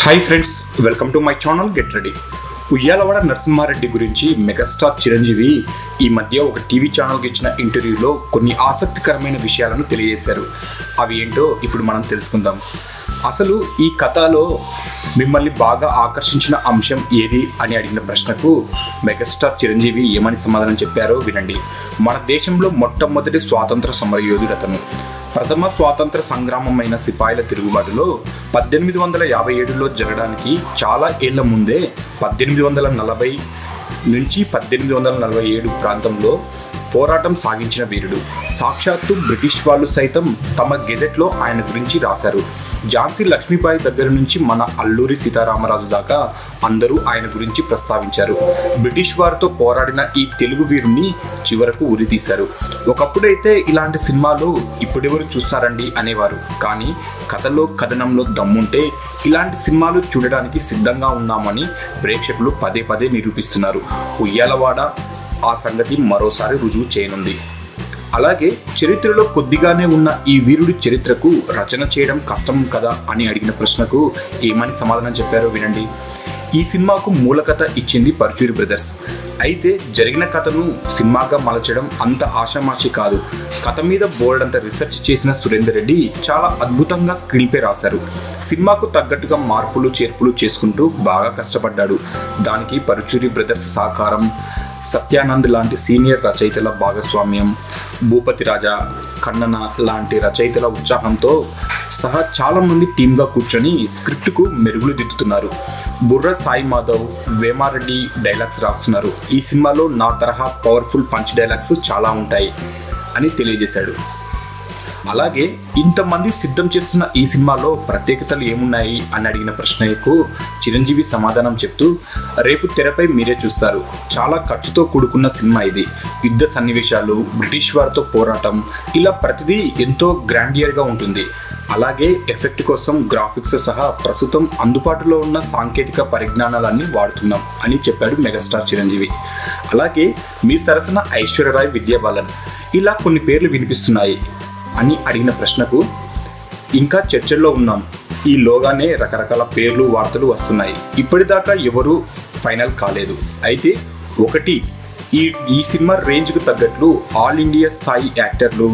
Hi friends, welcome to my channel get ready. Uyyalawada Narasimha Reddy గురించి megastar Chiranjeevi ఈ మధ్య ఒక టీవీ ఛానల్కి ఇచ్చిన ఇంటర్వ్యూలో కొన్ని ఆసక్తికరమైన విషయాలను తెలియజేశారు. అవి ఏంటో ఇప్పుడు మనం తెలుసుకుందాం. అసలు ఈ కథలో మిమ్మల్ని బాగా ఆకర్షించిన అంశం ఏది అని అడిగిన ప్రశ్నకు మెగాస్టార్ చిరంజీవి ఏమని సమాధానం చెప్పారో వినండి. మన దేశంలో మొట్టమొదటి స్వాతంత్ర సమరయోధుడు అతను. ప్రథమ స్వాతంత్ర సంగ్రామమైన సిపాయిల తిరుగుబాటులో 1857లో జరగడానికి చాలా ఏళ్ల ముందే 1840 నుంచి 1847 ప్రాంతంలో పోరాటం సాగించిన వీరుడు. సాక్షాత్తు బ్రిటిష్ వాళ్ళు సైతం తమ గెజెట్లో ఆయన గురించి రాశారు. ఝాన్సీ లక్ష్మీబాయి దగ్గర నుంచి మన అల్లూరి సీతారామరాజు దాకా అందరూ ఆయన గురించి ప్రస్తావించారు. బ్రిటిష్ వారితో పోరాడిన ఈ తెలుగు వీరుని చివరకు ఉరితీశారు. ఒకప్పుడైతే ఇలాంటి సినిమాలు ఇప్పుడెవరు చూస్తారండి అనేవారు. కానీ కథలో కథనంలో దమ్ముంటే ఇలాంటి సినిమాలు చూడడానికి సిద్ధంగా ఉన్నామని ప్రేక్షకులు పదే పదే నిరూపిస్తున్నారు. ఉయ్యాలవాడ ఆ సంగతి మరోసారి రుజువు చేయనుంది. అలాగే చరిత్రలో కొద్దిగానే ఉన్న ఈ వీరుడి చరిత్రకు రచన చేయడం కష్టం కదా అని అడిగిన ప్రశ్నకు ఏమని సమాధానం చెప్పారో వినండి. ఈ సినిమాకు మూల కథ ఇచ్చింది పరుచూరి బ్రదర్స్. అయితే జరిగిన కథను సినిమాగా మలచడం అంత ఆషామాషి కాదు. కథ మీద బోర్డంత రీసెర్చ్ చేసిన సురేందర్ రెడ్డి చాలా అద్భుతంగా స్క్రీన్ ప్లే రాశారు. సినిమాకు తగ్గట్టుగా మార్పులు చేర్పులు చేసుకుంటూ బాగా కష్టపడ్డాడు. దానికి పరుచూరి బ్రదర్స్ సహకారం, సత్యానంద్ లాంటి సీనియర్ రచయితల భాగస్వామ్యం, భూపతి రాజా, కన్నన లాంటి రచయితల ఉత్సాహంతో సహా చాలామంది టీమ్గా కూర్చొని స్క్రిప్ట్కు మెరుగులు దిద్దుతున్నారు. బుర్ర సాయి మాధవ్, వేమారెడ్డి డైలాగ్స్ రాస్తున్నారు. ఈ సినిమాలో నా తరహా పవర్ఫుల్ పంచ్ డైలాగ్స్ చాలా ఉంటాయి అని తెలియజేశాడు. అలాగే ఇంతమంది సిద్ధం చేస్తున్న ఈ సినిమాలో ప్రత్యేకతలు ఏమున్నాయి అని అడిగిన ప్రశ్నకు చిరంజీవి సమాధానం చెప్తూ, రేపు తెరపై మీరే చూస్తారు. చాలా ఖర్చుతో కూడుకున్న సినిమా ఇది. యుద్ధ సన్నివేశాలు, బ్రిటిష్ వారితో పోరాటం, ఇలా ప్రతిదీ ఎంతో గ్రాండియర్గా ఉంటుంది. అలాగే ఎఫెక్ట్ కోసం గ్రాఫిక్స్ సహా ప్రస్తుతం అందుబాటులో ఉన్న సాంకేతిక పరిజ్ఞానాలన్నీ వాడుతున్నాం అని చెప్పాడు మెగాస్టార్ చిరంజీవి. అలాగే మీ సరసన ఐశ్వర్యరాయ్, విద్యాబాలన్ ఇలా కొన్ని పేర్లు వినిపిస్తున్నాయి అని అడిగిన ప్రశ్నకు ఇంకా చర్చల్లో ఉన్నాం. ఈలోగానే రకరకాల పేర్లు, వార్తలు వస్తున్నాయి. ఇప్పటిదాకా ఎవరు ఫైనల్ కాలేదు. అయితే ఒకటి, ఈ సినిమా రేంజ్కు తగ్గట్లు ఆల్ ఇండియా స్థాయి యాక్టర్లు,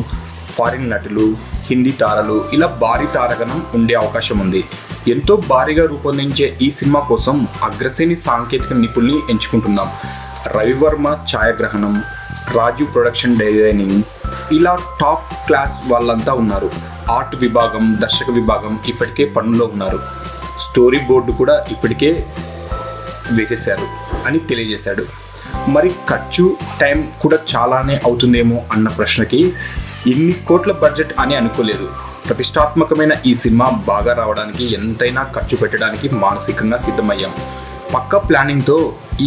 ఫారిన్ నటులు, హిందీ తారలు ఇలా భారీ తారగణం ఉండే అవకాశం ఉంది. ఎంతో భారీగా రూపొందించే ఈ సినిమా కోసం అగ్రశ్రేణి సాంకేతిక నిపుణుల్ని ఎంచుకుంటున్నాం. రవివర్మ ఛాయాగ్రహణం, రాజు ప్రొడక్షన్ డిజైనింగ్ ఇలా టాప్ క్లాస్ వాళ్ళంతా ఉన్నారు. ఆర్ట్ విభాగం, దర్శక విభాగం ఇప్పటికే పనుల్లో ఉన్నారు. స్టోరీ బోర్డు కూడా ఇప్పటికే వేసేశారు అని తెలియజేశాడు. మరి ఖర్చు, టైం కూడా చాలానే అవుతుందేమో అన్న ప్రశ్నకి ఇన్ని కోట్ల బడ్జెట్ అని అనుకోలేదు. ప్రతిష్టాత్మకమైన ఈ సినిమా బాగా రావడానికి ఎంతైనా ఖర్చు పెట్టడానికి మానసికంగా సిద్ధమయ్యాం. పక్కా ప్లానింగ్తో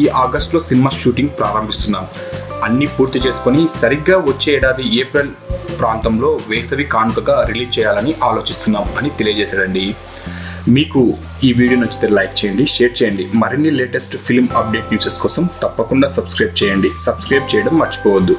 ఈ ఆగస్టులో సినిమా షూటింగ్ ప్రారంభిస్తున్నాం. అన్నీ పూర్తి చేసుకొని సరిగ్గా వచ్చే ఏడాది ఏప్రిల్ ప్రాంతంలో వేసవి కానుకగా రిలీజ్ చేయాలని ఆలోచిస్తున్నాం అని తెలియజేశాడండి. మీకు ఈ వీడియో నచ్చితే లైక్ చేయండి, షేర్ చేయండి. మరిన్ని లేటెస్ట్ ఫిల్మ్ అప్డేట్ న్యూసెస్ కోసం తప్పకుండా సబ్స్క్రైబ్ చేయండి. సబ్స్క్రైబ్ చేయడం మర్చిపోవద్దు.